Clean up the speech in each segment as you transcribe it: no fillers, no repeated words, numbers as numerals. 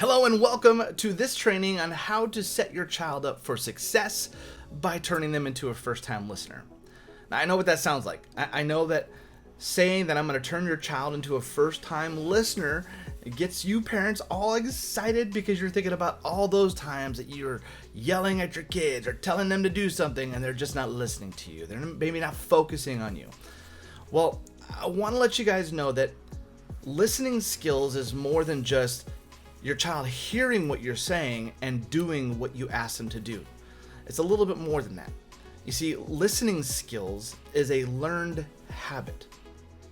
Hello and welcome to this training on how to set your child up for success by turning them into a first-time listener. Now, I know what that sounds like. I know that saying that I'm going to turn your child into a first-time listener gets you parents all excited because you're thinking about all those times that you're yelling at your kids or telling them to do something and they're just not listening to you. They're maybe not focusing on you. Well, I want to let you guys know that listening skills is more than just your child hearing what you're saying and doing what you ask them to do. It's a little bit more than that. You see, listening skills is a learned habit.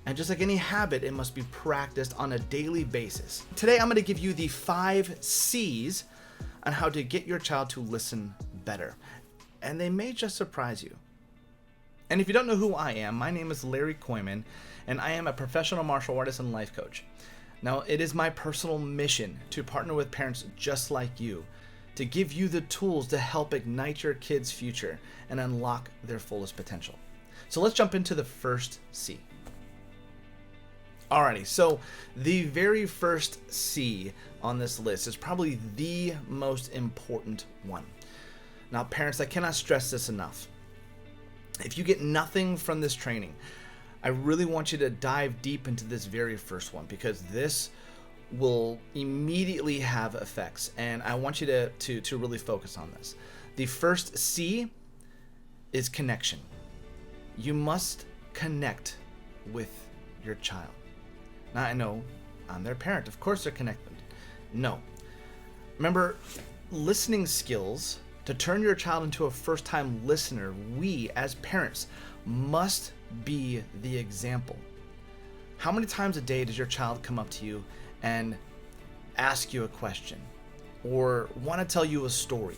And just like any habit, it must be practiced on a daily basis. Today, I'm going to give you the 5 C's on how to get your child to listen better. And they may just surprise you. And if you don't know who I am, my name is Larry Koyman, and I am a professional martial artist and life coach. Now, it is my personal mission to partner with parents just like you to give you the tools to help ignite your kids' future and unlock their fullest potential. So let's jump into the first C. Alrighty, so the very first C on this list is probably the most important one. Now, parents, I cannot stress this enough. If you get nothing from this training, I really want you to dive deep into this very first one because this will immediately have effects, and I want you to really focus on this. The first C is connection. You must connect with your child. Now, I know I'm their parent. Of course they're connected. No. Remember, listening skills, to turn your child into a first-time listener, we as parents must be the example. How many times a day does your child come up to you and ask you a question, or want to tell you a story,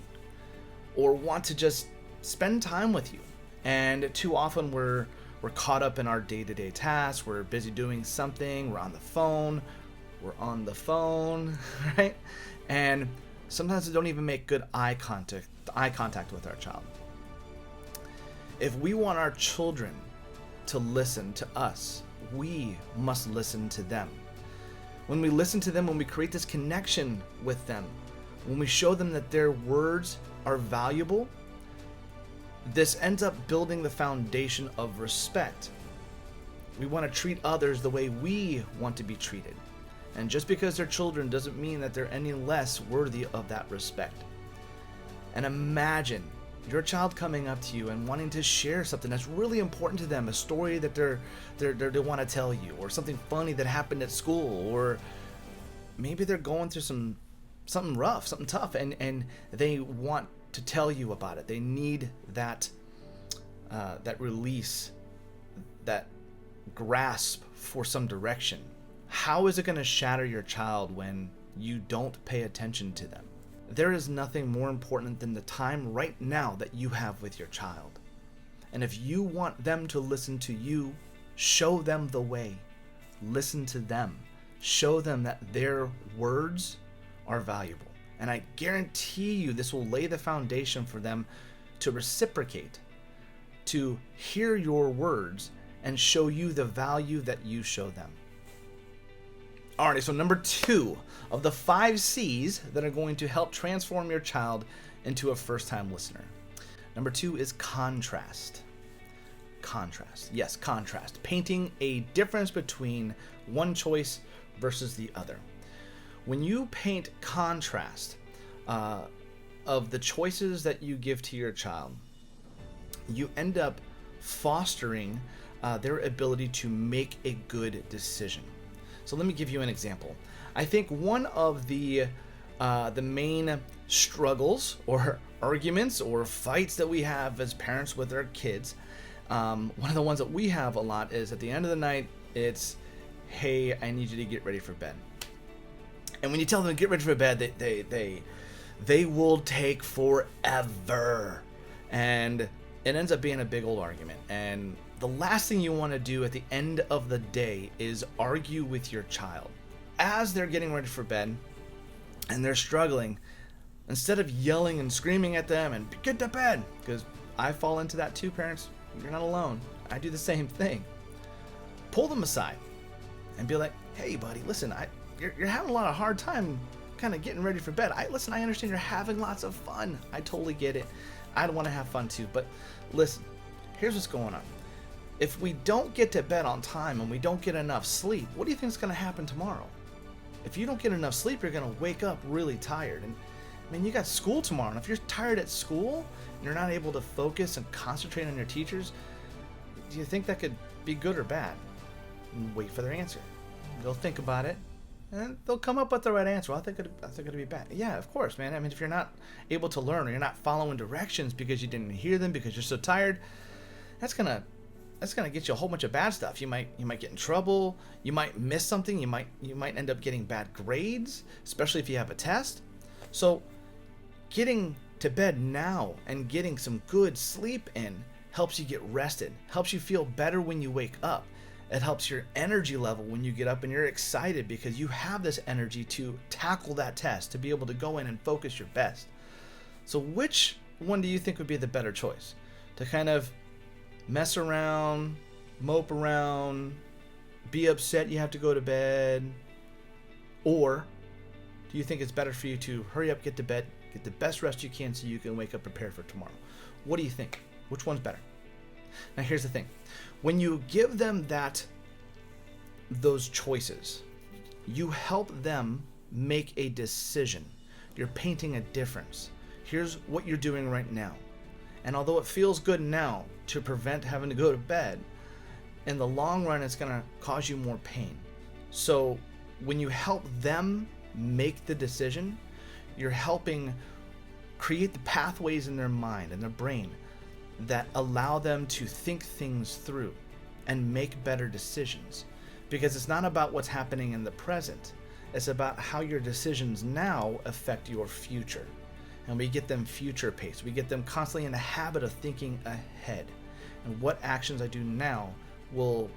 or want to just spend time with you? And too often we're caught up in our day-to-day tasks. We're busy doing something. We're on the phone, right? And sometimes we don't even make good eye contact with our child. If we want our children to listen to us, we must listen to them. When we listen to them, when we create this connection with them, when we show them that their words are valuable, this ends up building the foundation of respect. We want to treat others the way we want to be treated. And just because they're children doesn't mean that they're any less worthy of that respect. And imagine your child coming up to you and wanting to share something that's really important to them, a story that they want to tell you, or something funny that happened at school, or maybe they're going through something rough, something tough, and they want to tell you about it. They need that release, that grasp for some direction. How is it going to shatter your child when you don't pay attention to them? There is nothing more important than the time right now that you have with your child. And if you want them to listen to you, show them the way. Listen to them. Show them that their words are valuable. And I guarantee you this will lay the foundation for them to reciprocate, to hear your words and show you the value that you show them. Alright, so number 2 of the 5 C's that are going to help transform your child into a first-time listener. Number 2 is contrast. Contrast. Yes, contrast. Painting a difference between one choice versus the other. When you paint contrast of the choices that you give to your child, you end up fostering their ability to make a good decision. So let me give you an example. I think one of the main struggles or arguments or fights that we have as parents with our kids, one of the ones that we have a lot is at the end of the night, it's, hey, I need you to get ready for bed. And when you tell them to get ready for bed, they will take forever. And it ends up being a big old argument. And the last thing you want to do at the end of the day is argue with your child. As they're getting ready for bed and they're struggling, instead of yelling and screaming at them and get to bed, because I fall into that too, parents, you're not alone. I do the same thing. Pull them aside and be like, hey buddy, listen, you're having a lot of hard time kind of getting ready for bed. I understand you're having lots of fun. I totally get it. I'd want to have fun too. But listen, here's what's going on. If we don't get to bed on time and we don't get enough sleep, what do you think is going to happen tomorrow? If you don't get enough sleep, you're going to wake up really tired. And I mean, you got school tomorrow. And if you're tired at school and you're not able to focus and concentrate on your teachers, do you think that could be good or bad? And wait for their answer. They'll think about it and they'll come up with the right answer. Well, I think it'd be bad. Yeah, of course, man. I mean, if you're not able to learn or you're not following directions because you didn't hear them because you're so tired, that's gonna get you a whole bunch of bad stuff. You might get in trouble. You might miss something. You might end up getting bad grades, especially if you have a test. So getting to bed now and getting some good sleep in helps you get rested, helps you feel better when you wake up. It helps your energy level when you get up and you're excited because you have this energy to tackle that test, to be able to go in and focus your best. So which one do you think would be the better choice? To kind of mess around, mope around, be upset you have to go to bed? Or do you think it's better for you to hurry up, get to bed, get the best rest you can so you can wake up prepared for tomorrow? What do you think? Which one's better? Now here's the thing. When you give them those choices, you help them make a decision. You're painting a difference. Here's what you're doing right now. And although it feels good now to prevent having to go to bed, in the long run, it's going to cause you more pain. So when you help them make the decision, you're helping create the pathways in their mind and their brain that allow them to think things through and make better decisions. Because it's not about what's happening in the present. It's about how your decisions now affect your future. And we get them future paced. We get them constantly in the habit of thinking ahead. And what actions I do now will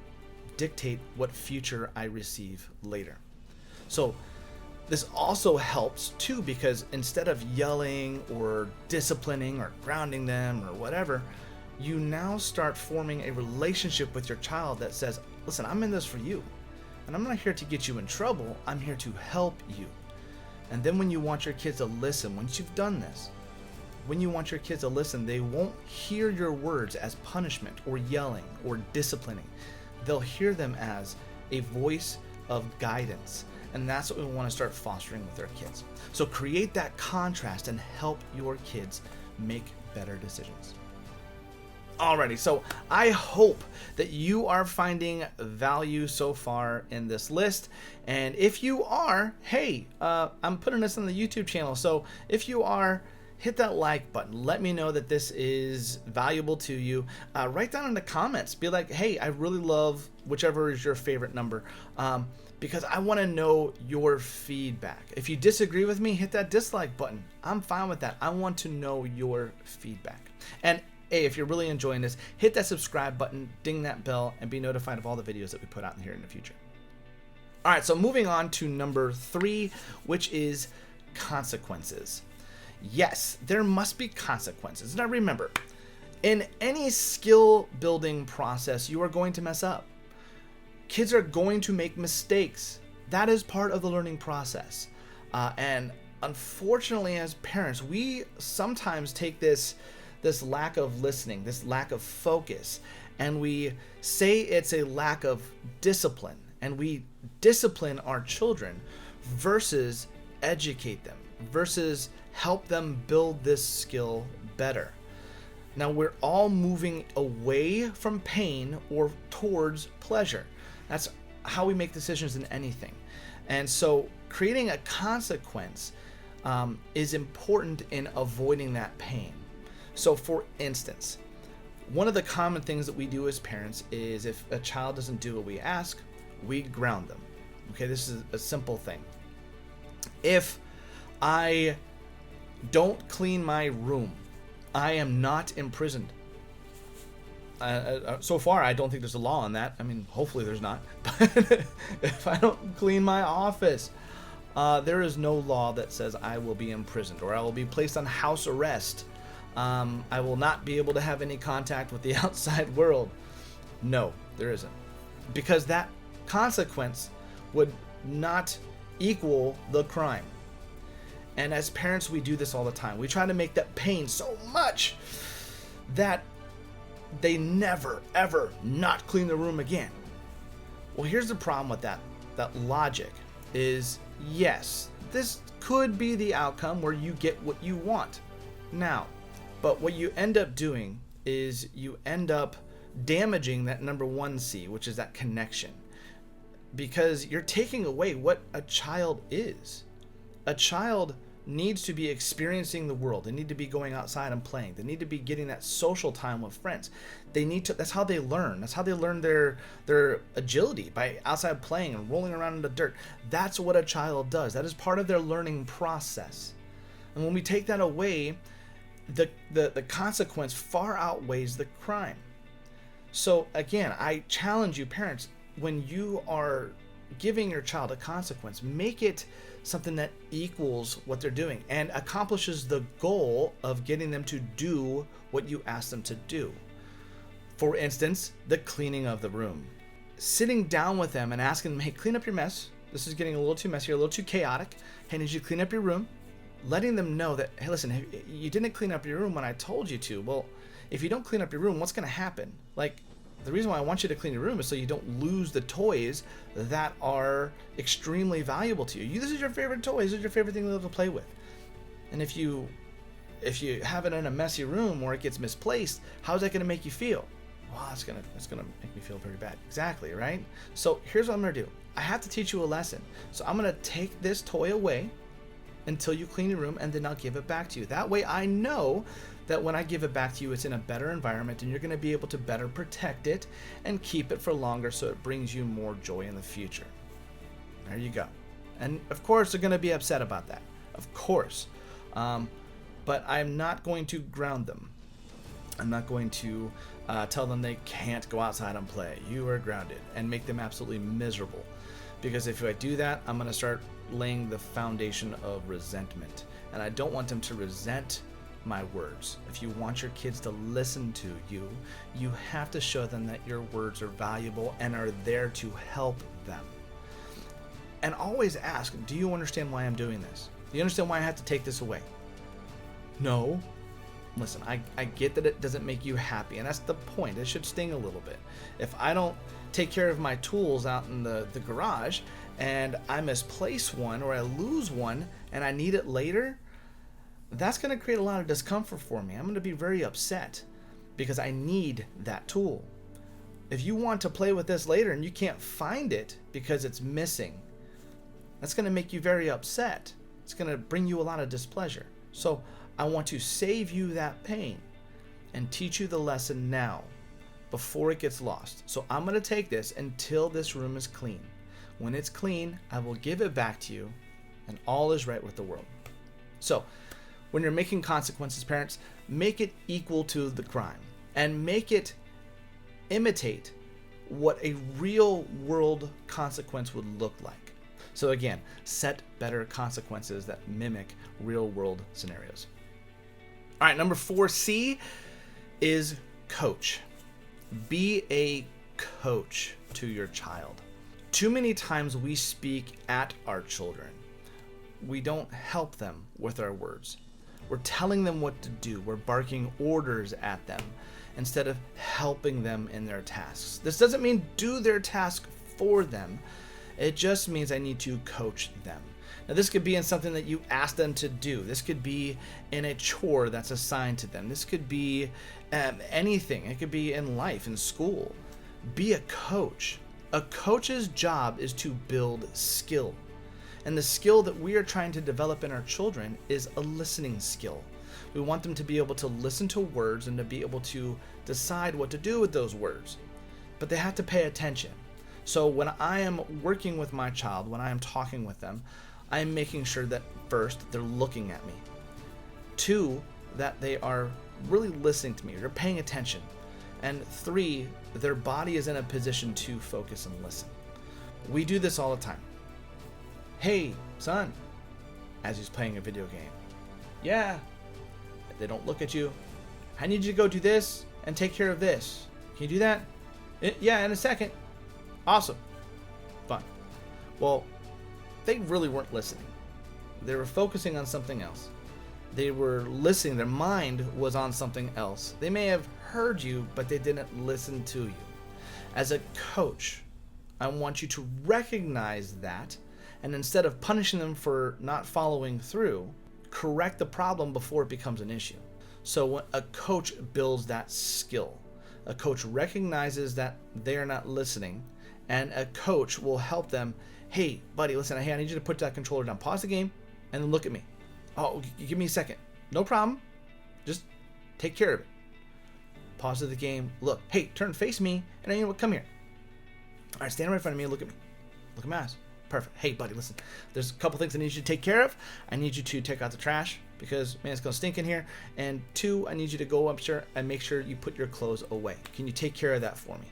dictate what future I receive later. So this also helps too, because instead of yelling or disciplining or grounding them or whatever, you now start forming a relationship with your child that says, listen, I'm in this for you. And I'm not here to get you in trouble. I'm here to help you. And then when you want your kids to listen, once you've done this, when you want your kids to listen, they won't hear your words as punishment or yelling or disciplining. They'll hear them as a voice of guidance. And that's what we want to start fostering with our kids. So create that contrast and help your kids make better decisions. Alrighty, so I hope that you are finding value so far in this list. And if you are, hey, I'm putting this on the YouTube channel. So if you are, hit that like button. Let me know that this is valuable to you. Write down in the comments. Be like, hey, I really love whichever is your favorite number. Because I want to know your feedback. If you disagree with me, hit that dislike button. I'm fine with that. I want to know your feedback. And hey, if you're really enjoying this, hit that subscribe button, ding that bell, and be notified of all the videos that we put out here in the future. All right, so moving on to number 3, which is consequences. Yes, there must be consequences. Now remember, in any skill building process, you are going to mess up. Kids are going to make mistakes. That is part of the learning process. And unfortunately, as parents, we sometimes take this lack of listening, this lack of focus, and we say it's a lack of discipline, and we discipline our children versus educate them, versus help them build this skill better. Now, we're all moving away from pain or towards pleasure. That's how we make decisions in anything. And so creating a consequence is important in avoiding that pain. So for instance, one of the common things that we do as parents is if a child doesn't do what we ask, we ground them. Okay, this is a simple thing. If I don't clean my room, I am not imprisoned. So far, I don't think there's a law on that. I mean, hopefully there's not. But if I don't clean my office, there is no law that says I will be imprisoned or I will be placed on house arrest. I will not be able to have any contact with the outside world. No, there isn't. Because that consequence would not equal the crime. And as parents, we do this all the time. We try to make that pain so much that they never, ever not clean the room again. Well, here's the problem with that logic is, yes, this could be the outcome where you get what you want now. But what you end up doing is you end up damaging that number 1C, which is that connection. Because you're taking away what a child is. A child needs to be experiencing the world. They need to be going outside and playing. They need to be getting that social time with friends. They need to, that's how they learn. That's how they learn their agility, by outside playing and rolling around in the dirt. That's what a child does. That is part of their learning process. And when we take that away, the consequence far outweighs the crime. So again, I challenge you parents, when you are giving your child a consequence, make it something that equals what they're doing and accomplishes the goal of getting them to do what you ask them to do. For instance, the cleaning of the room. Sitting down with them and asking them, hey, clean up your mess. This is getting a little too messy, a little too chaotic. Hey, need you to clean up your room? Letting them know that, hey, listen, you didn't clean up your room when I told you to. Well, if you don't clean up your room, what's going to happen? Like, the reason why I want you to clean your room is so you don't lose the toys that are extremely valuable to you. This is your favorite toy. This is your favorite thing to be able to play with. And if you have it in a messy room or it gets misplaced, how's that going to make you feel? Well, it's gonna make me feel pretty bad. Exactly, right? So here's what I'm gonna do. I have to teach you a lesson. So I'm gonna take this toy away until you clean your room, and then I'll give it back to you. That way I know that when I give it back to you, it's in a better environment and you're going to be able to better protect it and keep it for longer, so it brings you more joy in the future. There you go. And of course they're going to be upset about that, of course, but I'm not going to ground them. I'm not going to tell them they can't go outside and play. You are grounded, and make them absolutely miserable. Because if I do that, I'm going to start laying the foundation of resentment. And I don't want them to resent my words. If you want your kids to listen to you, you have to show them that your words are valuable and are there to help them. And always ask, do you understand why I'm doing this? Do you understand why I have to take this away? No. Listen, I get that it doesn't make you happy, and that's the point. It should sting a little bit. If I don't take care of my tools out in the garage and I misplace one or I lose one and I need it later, that's going to create a lot of discomfort for me. I'm going to be very upset because I need that tool. If you want to play with this later and you can't find it because it's missing, that's going to make you very upset. It's going to bring you a lot of displeasure. So I want to save you that pain and teach you the lesson now before it gets lost. So I'm going to take this until this room is clean. When it's clean, I will give it back to you, and all is right with the world. So when you're making consequences, parents, make it equal to the crime and make it imitate what a real world consequence would look like. So again, set better consequences that mimic real world scenarios. All right, number 4C is coach. Be a coach to your child. Too many times we speak at our children. We don't help them with our words. We're telling them what to do. We're barking orders at them instead of helping them in their tasks. This doesn't mean do their task for them. It just means I need to coach them. Now, this could be in something that you ask them to do. This could be in a chore that's assigned to them. This could be anything. It could be in life, in school. Be a coach. A coach's job is to build skill. And the skill that we are trying to develop in our children is a listening skill. We want them to be able to listen to words and to be able to decide what to do with those words. But they have to pay attention. So when I am working with my child, when I am talking with them, I am making sure that first, they're looking at me. 2, that they are really listening to me. They're paying attention. And 3, their body is in a position to focus and listen. We do this all the time. Hey, son, as he's playing a video game. Yeah. They don't look at you. I need you to go do this and take care of this. Can you do that? Yeah, in a second. Awesome. Fun. Well, they really weren't listening. They were focusing on something else. They were listening. Their mind was on something else. They may have heard you, but they didn't listen to you. As a coach, I want you to recognize that, and instead of punishing them for not following through, correct the problem before it becomes an issue. So when a coach builds that skill, a coach recognizes that they are not listening, and a coach will help them. Hey, buddy, listen, hey, I need you to put that controller down. Pause the game and then look at me. Oh, give me a second. No problem. Just take care of it. Pause the game. Look. Hey, turn, face me. And then, come here. All right, stand right in front of me and look at me. Look at my eyes. Perfect. Hey, buddy, listen. There's a couple things I need you to take care of. I need you to take out the trash because, man, it's going to stink in here. And 2, I need you to go upstairs and make sure you put your clothes away. Can you take care of that for me?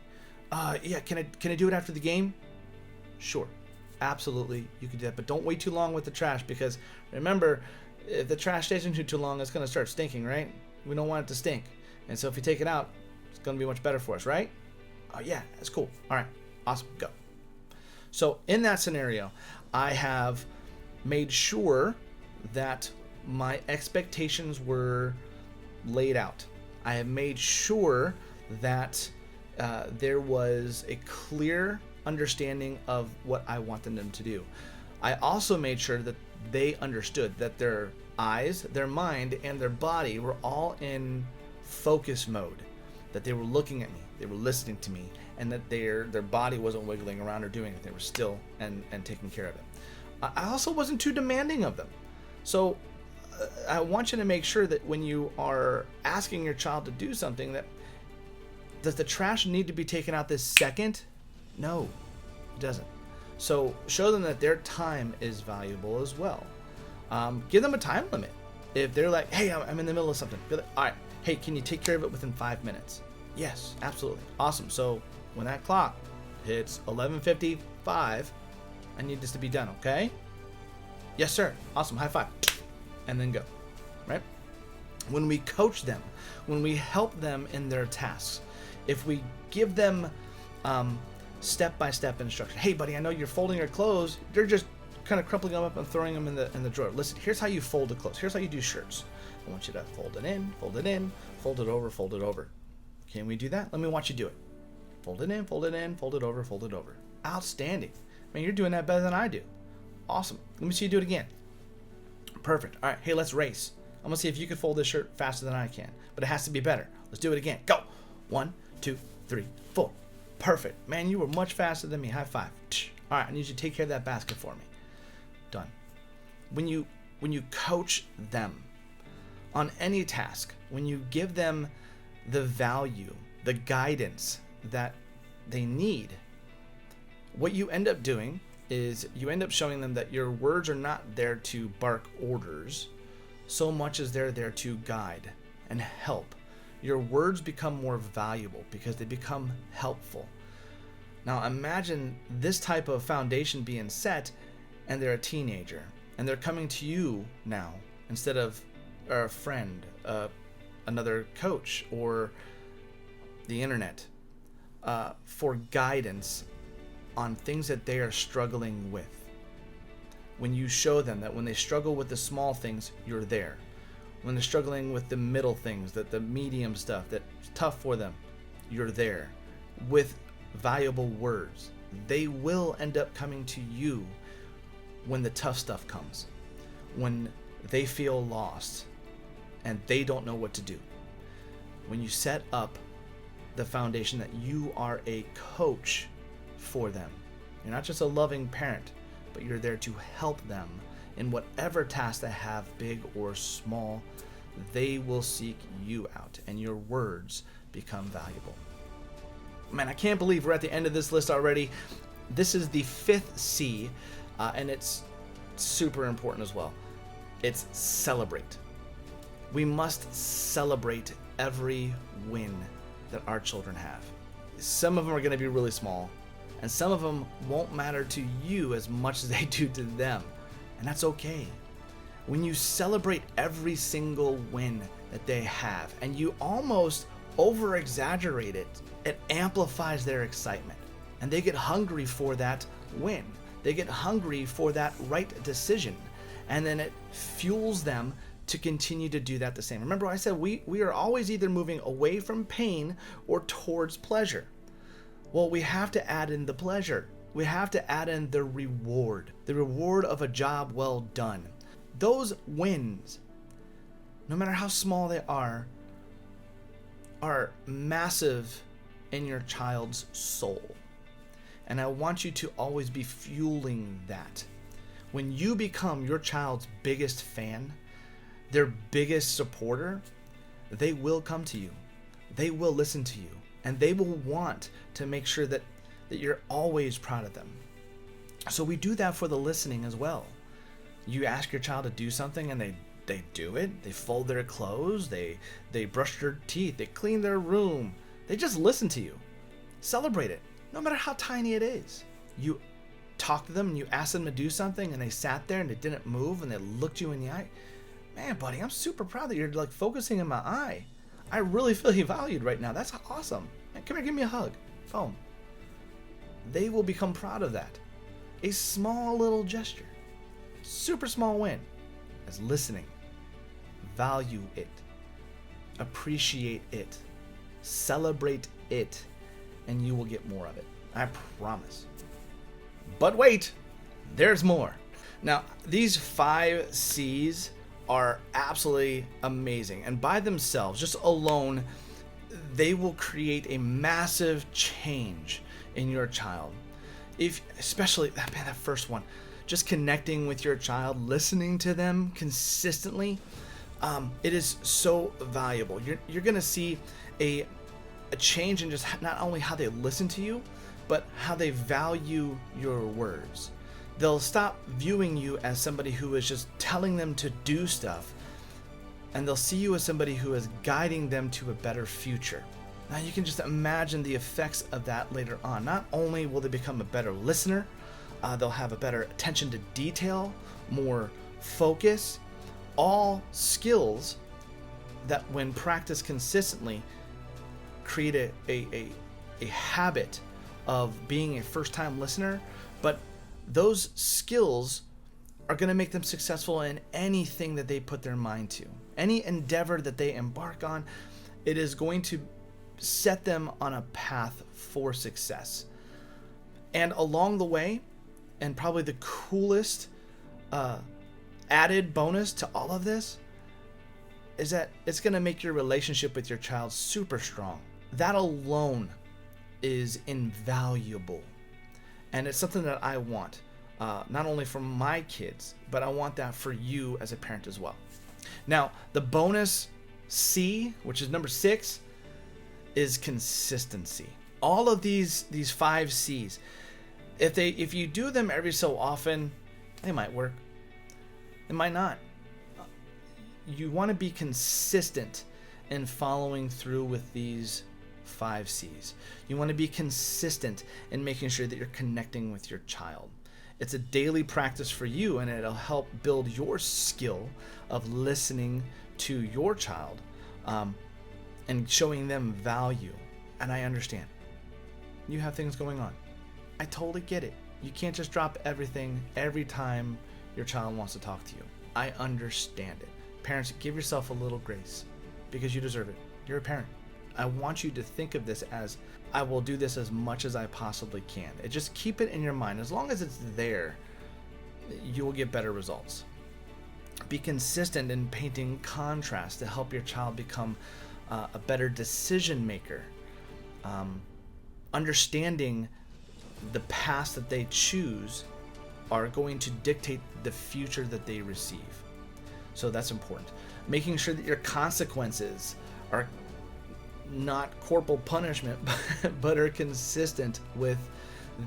Yeah, can I do it after the game? Sure. Absolutely, you can do that. But don't wait too long with the trash because, remember, if the trash stays in too long, it's going to start stinking, right? We don't want it to stink. And so if you take it out, it's going to be much better for us, right? Oh, yeah, that's cool. All right, awesome, go. So in that scenario, I have made sure that my expectations were laid out. I have made sure that there was a clear understanding of what I wanted them to do. I also made sure that they understood that their eyes, their mind, and their body were all in focus mode, that they were looking at me, they were listening to me, and that their body wasn't wiggling around or doing it. They were still and taking care of it. I also wasn't too demanding of them. So I want you to make sure that when you are asking your child to do something, that does the trash need to be taken out this second? No, it doesn't. So show them that their time is valuable as well. Give them a time limit. If they're like, hey, I'm in the middle of something. Be like, all right, hey, can you take care of it within 5 minutes? Yes, absolutely. Awesome. So when that clock hits 11:55, I need this to be done, okay? Yes, sir. Awesome. High five. And then go, right? When we coach them, when we help them in their tasks, if we give them step-by-step instruction. Hey, buddy, I know you're folding your clothes. You're just kind of crumpling them up and throwing them in the drawer. Listen, here's how you fold the clothes. Here's how you do shirts. I want you to fold it in, fold it in, fold it over, fold it over. Can we do that? Let me watch you do it. Fold it in, fold it in, fold it over, fold it over. Outstanding. Man, you're doing that better than I do. Awesome. Let me see you do it again. Perfect. All right, hey, let's race. I'm going to see if you can fold this shirt faster than I can, but it has to be better. Let's do it again. Go. 1, 2, 3, 4. Perfect. Man, you were much faster than me. High five. All right, I need you to take care of that basket for me. Done. When you coach them on any task, when you give them the value, the guidance that they need, what you end up doing is you end up showing them that your words are not there to bark orders so much as they're there to guide and help. Your words become more valuable because they become helpful. Now imagine this type of foundation being set and they're a teenager and they're coming to you now instead of a friend, another coach, or the internet for guidance on things that they are struggling with. When you show them that when they struggle with the small things, you're there. When they're struggling with the middle things, the medium stuff that's tough for them, you're there. With valuable words, they will end up coming to you when the tough stuff comes, when they feel lost and they don't know what to do. When you set up the foundation that you are a coach for them, you're not just a loving parent, but you're there to help them in whatever task they have, big or small. They will seek you out and your words become valuable. Man, I can't believe we're at the end of this list already. This is the 5th C, and it's super important as well. It's celebrate. We must celebrate every win that our children have. Some of them are going to be really small, and some of them won't matter to you as much as they do to them, and that's okay. When you celebrate every single win that they have, and you almost over-exaggerate it, it amplifies their excitement, and they get hungry for that win. They get hungry for that right decision, and then it fuels them to continue to do that the same. Remember I said we are always either moving away from pain or towards pleasure. Well, we have to add in the pleasure. We have to add in the reward of a job well done. Those wins, no matter how small they are massive in your child's soul. And I want you to always be fueling that. When you become your child's biggest fan, their biggest supporter, they will come to you. They will listen to you. And they will want to make sure that you're always proud of them. So we do that for the listening as well. You ask your child to do something and they do it. They fold their clothes. They brush their teeth. They clean their room. They just listen to you. Celebrate it, no matter how tiny it is. You talk to them and you ask them to do something and they sat there and they didn't move and they looked you in the eye. Man, buddy, I'm super proud that you're like focusing in my eye. I really feel you valued right now. That's awesome. Man, come here, give me a hug. Boom. They will become proud of that. A small little gesture, super small win, is listening. Value it. Appreciate it. Celebrate it. And you will get more of it. I promise. But wait, there's more. Now, these 5 C's are absolutely amazing. And by themselves, just alone, they will create a massive change in your child. Especially that first one, just connecting with your child, listening to them consistently, it is so valuable. You're going to see a change in just not only how they listen to you, but how they value your words. They'll stop viewing you as somebody who is just telling them to do stuff, and they'll see you as somebody who is guiding them to a better future. Now you can just imagine the effects of that later on. Not only will they become a better listener, they'll have a better attention to detail, more focus, all skills that when practiced consistently create a habit of being a first-time listener, but those skills are going to make them successful in anything that they put their mind to. Any endeavor that they embark on, it is going to set them on a path for success. And along the way, and probably the coolest added bonus to all of this, is that it's going to make your relationship with your child super strong. That alone is invaluable. And it's something that I want, not only for my kids, but I want that for you as a parent as well. Now, the bonus C, which is number 6, is consistency. All of these 5 C's, if you do them every so often, they might work. It might not. You want to be consistent in following through with these 5 C's. You want to be consistent in making sure that you're connecting with your child. It's a daily practice for you, and it'll help build your skill of listening to your child and showing them value. And I understand. You have things going on. I totally get it. You can't just drop everything every time your child wants to talk to you. I understand it. Parents, give yourself a little grace because you deserve it. You're a parent. I want you to think of this as, I will do this as much as I possibly can. Just keep it in your mind. As long as it's there, you will get better results. Be consistent in painting contrast to help your child become a better decision maker. Understanding the paths that they choose are going to dictate the future that they receive. So that's important. Making sure that your consequences are not corporal punishment, but are consistent with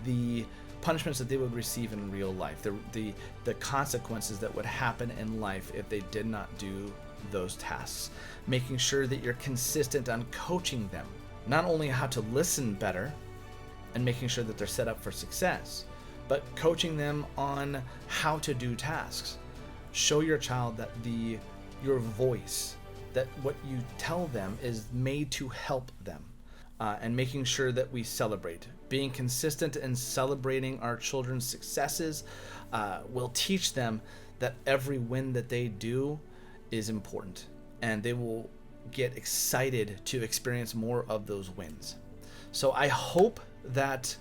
the punishments that they would receive in real life, the consequences that would happen in life if they did not do those tasks. Making sure that you're consistent on coaching them, not only how to listen better and making sure that they're set up for success, but coaching them on how to do tasks. Show your child that your voice, that what you tell them is made to help them, and making sure that we celebrate. Being consistent in celebrating our children's successes will teach them that every win that they do is important, and they will get excited to experience more of those wins. So I hope that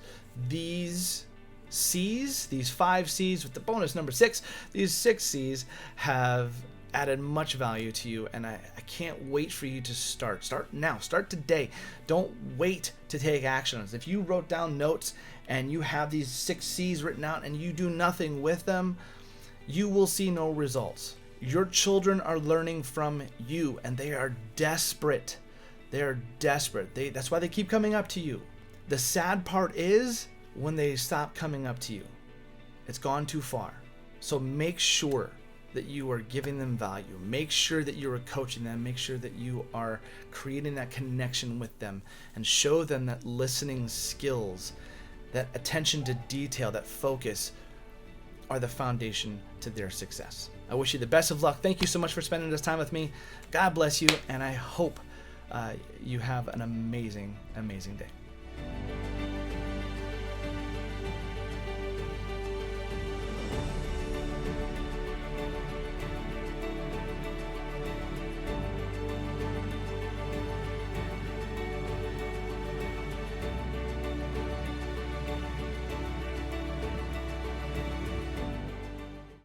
these C's, these 5 C's with the bonus number 6, these 6 C's have added much value to you, and I can't wait for you to start now, start today. Don't wait to take actions. If you wrote down notes and you have these 6 C's written out and you do nothing with them, you will see no results. Your children are learning from you, and they are desperate. They are desperate. That's why they keep coming up to you. The sad part is when they stop coming up to you. It's gone too far. So make sure that you are giving them value. Make sure that you are coaching them. Make sure that you are creating that connection with them, and show them that listening skills, that attention to detail, that focus are the foundation to their success. I wish you the best of luck. Thank you so much for spending this time with me. God bless you, and I hope you have an amazing, amazing day.